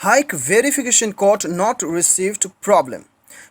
Hike verification code not received problem.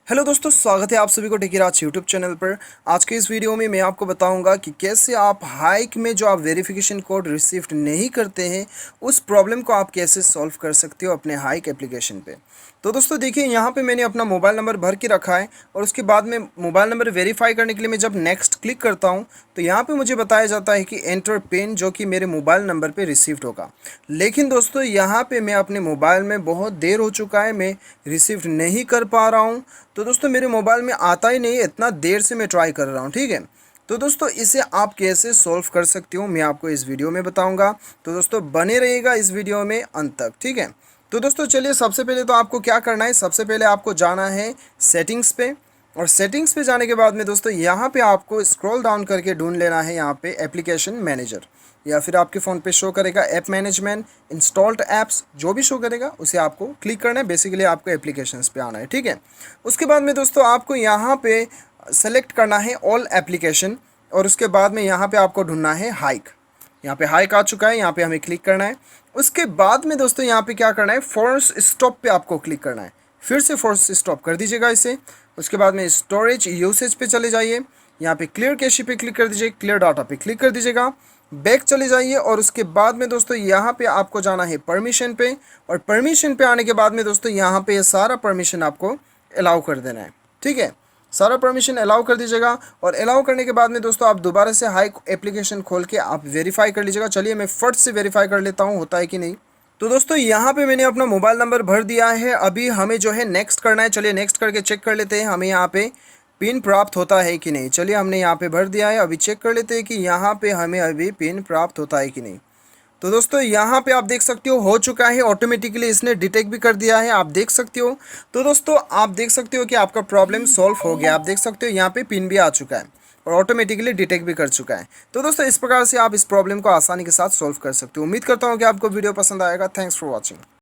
Hello दोस्तों, स्वागत है आप सभी को टेकीराज यूट्यूब चैनल पर। आज के इस वीडियो में मैं आपको बताऊंगा कि कैसे आप हाइक में जो आप वेरिफिकेशन कोड रिसीव्ड नहीं करते हैं उस प्रॉब्लम को आप कैसे सॉल्व कर सकते हो अपने हाइक एप्लीकेशन पे। तो दोस्तों देखिए, यहाँ पे मैंने अपना मोबाइल नंबर भर के रखा है और उसके बाद में मोबाइल नंबर वेरीफाई करने के लिए मैं जब नेक्स्ट क्लिक करता हूँ तो यहाँ पे मुझे बताया जाता है कि एंटर पिन जो कि मेरे मोबाइल नंबर पे रिसीव्ड होगा। लेकिन दोस्तों यहाँ पे मैं अपने मोबाइल में बहुत देर हो चुका है, मैं रिसीव्ड नहीं कर पा रहा हूँ। तो दोस्तों मेरे मोबाइल में आता ही नहीं है, इतना देर से मैं ट्राई कर रहा हूँ। ठीक है, तो दोस्तों इसे आप कैसे सॉल्व कर सकते हो मैं आपको इस वीडियो में बताऊंगा। तो दोस्तों बने रहिएगा इस वीडियो में अंत तक। ठीक है, तो दोस्तों चलिए, सबसे पहले तो आपको क्या करना है, सबसे पहले आपको जाना है सेटिंग्स पे। और सेटिंग्स पे जाने के बाद में दोस्तों यहाँ पे आपको स्क्रॉल डाउन करके ढूंढ लेना है यहाँ पे एप्लीकेशन मैनेजर, या फिर आपके फ़ोन पे शो करेगा ऐप मैनेजमेंट, इंस्टॉल्ड ऐप्स, जो भी शो करेगा उसे आपको क्लिक करना है। बेसिकली आपको एप्लीकेशंस पे आना है। ठीक है, उसके बाद में दोस्तों आपको यहाँ पे सेलेक्ट करना है ऑल एप्लीकेशन और उसके बाद में यहाँ पे आपको ढूंढना है हाइक। यहाँ पे हाइक आ चुका है, यहाँ पे हमें क्लिक करना है। उसके बाद में दोस्तों यहाँ पे क्या करना है, फोर्स स्टॉप पे आपको क्लिक करना है। फिर से फोर्स स्टॉप कर दीजिएगा इसे। उसके बाद में स्टोरेज यूसेज पे चले जाइए, यहाँ पे क्लियर कैशे पे क्लिक कर दीजिए, क्लियर डाटा पे क्लिक कर दीजिएगा, बैक चले जाइए। और उसके बाद में दोस्तों यहाँ पे आपको जाना है परमिशन पे, और परमिशन पे आने के बाद में दोस्तों यहाँ पे सारा परमिशन आपको अलाउ कर देना है। ठीक है, सारा परमिशन अलाउ कर दीजिएगा। और अलाउ करने के बाद में दोस्तों आप दोबारा से हाइक एप्लीकेशन खोल के आप वेरीफाई कर लीजिएगा। चलिए मैं फट से वेरीफाई कर लेता हूँ होता है कि नहीं। तो दोस्तों यहाँ पे मैंने अपना मोबाइल नंबर भर दिया है। अभी हमें जो है नेक्स्ट करना है। चलिए नेक्स्ट करके चेक कर लेते हैं हमें यहाँ पे पिन प्राप्त होता है कि नहीं। चलिए हमने यहाँ पे भर दिया है, अभी चेक कर लेते हैं कि यहाँ पे हमें अभी पिन प्राप्त होता है कि नहीं। तो दोस्तों यहाँ पे आप देख सकते हो चुका है ऑटोमेटिकली, इसने डिटेक्ट भी कर दिया है, आप देख सकते हो। तो दोस्तों आप देख सकते हो कि आपका प्रॉब्लम सॉल्व हो गया। आप देख सकते हो यहाँ पे पिन भी आ चुका है और ऑटोमेटिकली डिटेक्ट भी कर चुका है। तो दोस्तों इस प्रकार से आप इस प्रॉब्लम को आसानी के साथ सॉल्व कर सकते हो। उम्मीद करता हूँ कि आपको वीडियो पसंद आएगा। Thanks for watching.